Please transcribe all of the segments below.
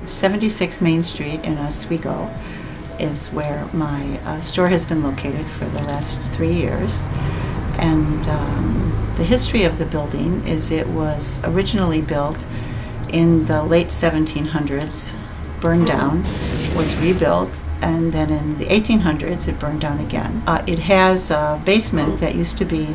76 Main Street in Oswego is where my store has been located for the last 3 years. And the history of the building is it was originally built in the late 1700s, burned down, was rebuilt, and then in the 1800s it burned down again. It has a basement that used to be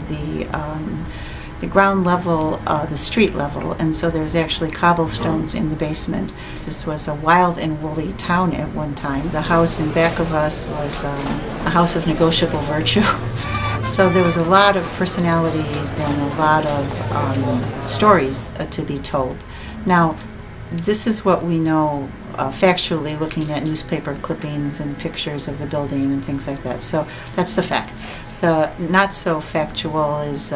the ground level, the street level, and so there's actually cobblestones in the basement. This was a wild and woolly town at one time. The house in back of us was a house of negotiable virtue. So there was a lot of personalities and a lot of stories to be told. Now, this is what we know factually, looking at newspaper clippings and pictures of the building and things like that. So that's the facts. The not so factual is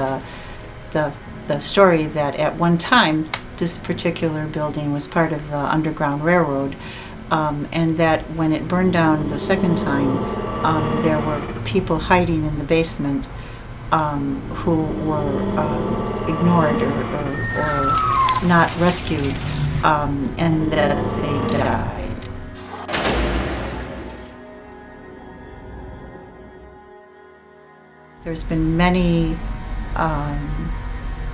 the story that at one time this particular building was part of the Underground Railroad, and that when it burned down the second time, there were people hiding in the basement who were ignored or not rescued, and that they died. There's been many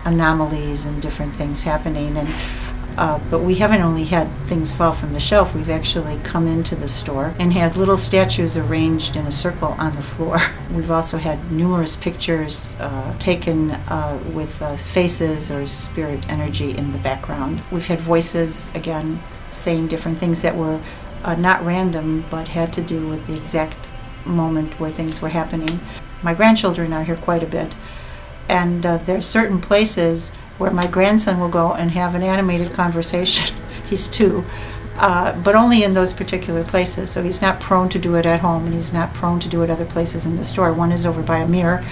anomalies and different things happening, and but we haven't only had things fall from the shelf. We've actually come into the store and had little statues arranged in a circle on the floor. We've also had numerous pictures taken with faces or spirit energy in the background. We've had voices, again, saying different things that were not random but had to do with the exact moment where things were happening. My grandchildren are here quite a bit, and there are certain places where my grandson will go and have an animated conversation. He's 2, but only in those particular places. So he's not prone to do it at home, and he's not prone to do it other places in the store. One is over by a mirror.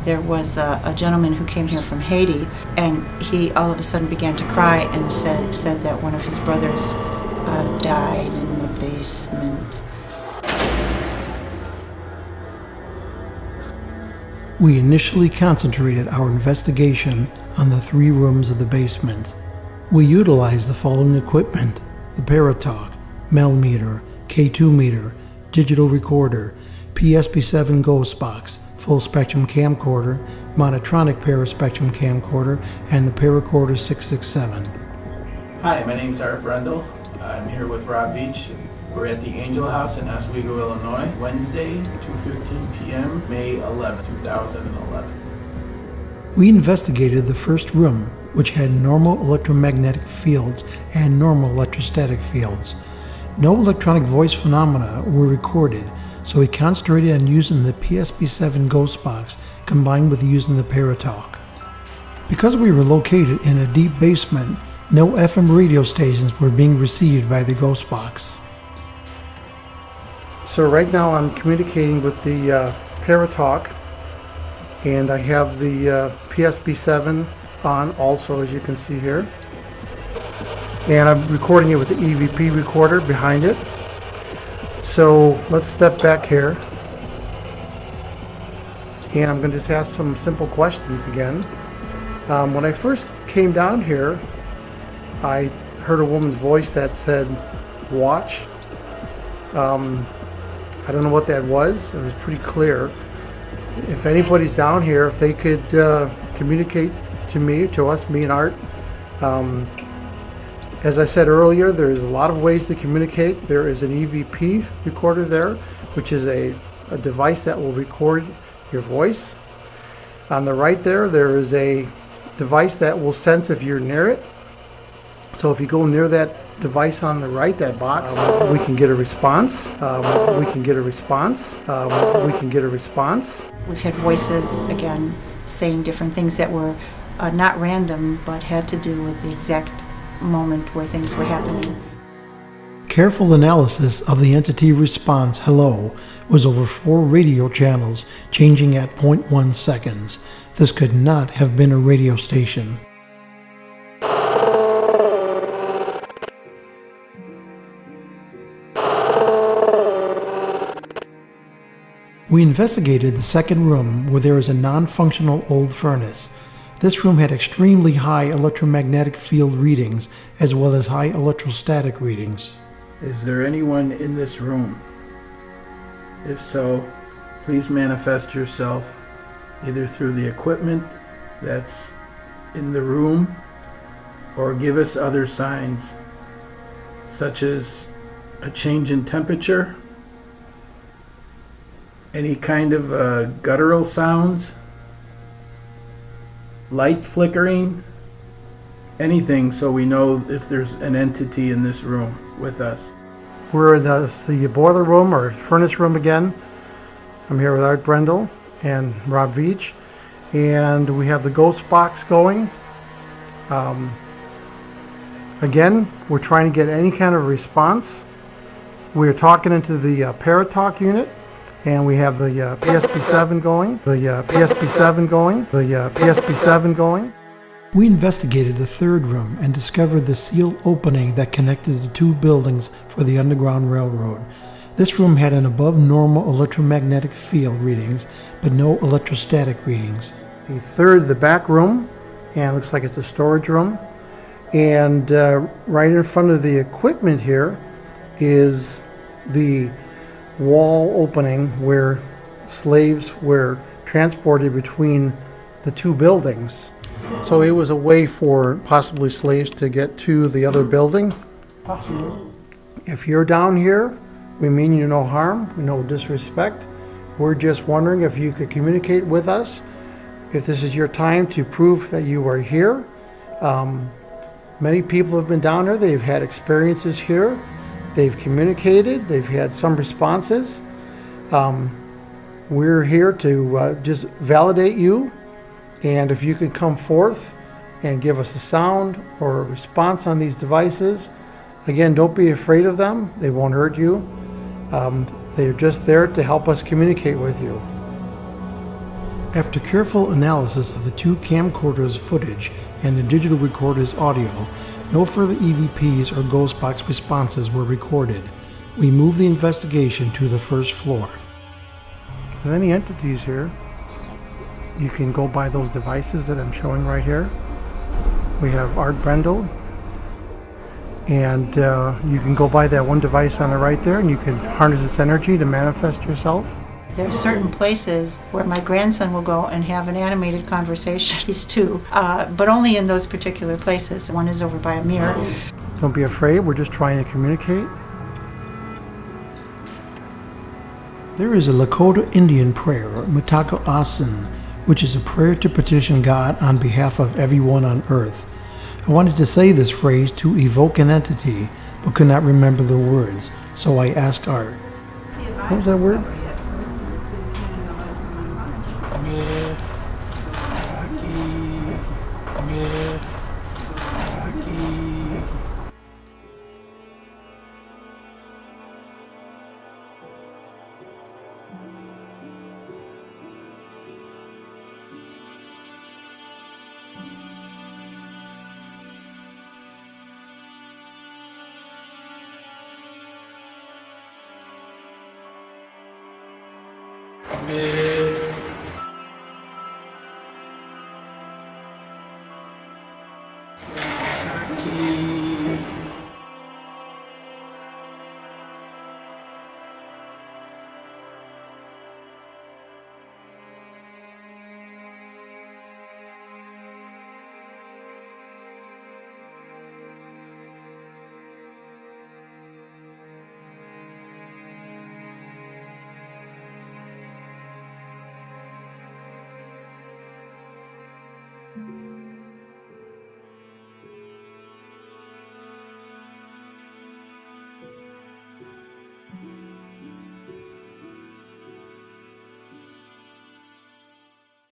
There was a gentleman who came here from Haiti, and he all of a sudden began to cry and said that one of his brothers died in the basement. We initially concentrated our investigation on the 3 rooms of the basement. We utilized the following equipment: the Paratalk, Melmeter, K2 meter, digital recorder, PSP7 Ghost Box, full spectrum camcorder, monotronic paraspectrum camcorder, and the Paracorder 667. Hi, my name is Art Brendel. I'm here with Rob Veach. We're at the Angel House in Oswego, Illinois, Wednesday, 2:15 p.m., May 11, 2011. We investigated the first room, which had normal electromagnetic fields and normal electrostatic fields. No electronic voice phenomena were recorded, so we concentrated on using the PSP7 Ghost Box combined with using the Paratalk. Because we were located in a deep basement, no FM radio stations were being received by the Ghost Box. So right now I'm communicating with the Paratalk, and I have the PSP7 on also, as you can see here. And I'm recording it with the EVP recorder behind it. So let's step back here. And I'm going to just ask some simple questions again. When I first came down here, I heard a woman's voice that said, "Watch." I don't know what that was. It was pretty clear. If anybody's down here, if they could communicate to me, to us, me and Art. As I said earlier, there's a lot of ways to communicate. There is an EVP recorder there, which is a device that will record your voice. On the right there is a device that will sense if you're near it. So if you go near that device on the right, that box, we can get a response. We can get a response. We can get a response. We've had voices, again, saying different things that were not random, but had to do with the exact moment where things were happening. Careful analysis of the entity response hello was over 4 radio channels, changing at 0.1 seconds. This could not have been a radio station. We investigated the second room where there is a non-functional old furnace. This room had extremely high electromagnetic field readings as well as high electrostatic readings. Is there anyone in this room? If so, please manifest yourself either through the equipment that's in the room or give us other signs such as a change in temperature, any kind of guttural sounds, light flickering, anything, so we know if there's an entity in this room with us. We're in the boiler room or furnace room again. I'm here with Art Brendel and Rob Veach, and we have the ghost box going. Again, we're trying to get any kind of response. We're talking into the Paratalk unit, and we have the PSP7 going, the PSP7 going, the PSP7 going. We investigated the third room and discovered the sealed opening that connected the two buildings for the Underground Railroad. This room had an above normal electromagnetic field readings, but no electrostatic readings. The back room, and it looks like it's a storage room. And right in front of the equipment here is the wall opening where slaves were transported between the two buildings. So it was a way for possibly slaves to get to the other building. Possibly. If you're down here, we mean you no harm, no disrespect. We're just wondering if you could communicate with us, if this is your time to prove that you are here. Many people have been down there, they've had experiences here, they've communicated, they've had some responses. We're here to just validate you, and if you can come forth and give us a sound or a response on these devices, again, don't be afraid of them, they won't hurt you. They're just there to help us communicate with you. After careful analysis of the two camcorders' footage and the digital recorder's audio, no further EVPs or ghost box responses were recorded. We moved the investigation to the first floor. If there's any entities here, you can go by those devices that I'm showing right here. We have Art Brendel, and you can go by that one device on the right there, and you can harness its energy to manifest yourself. There are certain places where my grandson will go and have an animated conversation. He's 2, but only in those particular places. One is over by a mirror. Don't be afraid, we're just trying to communicate. There is a Lakota Indian prayer, Mitako Asin, which is a prayer to petition God on behalf of everyone on earth. I wanted to say this phrase to evoke an entity, but could not remember the words, so I asked Art. What was that word? Yeah.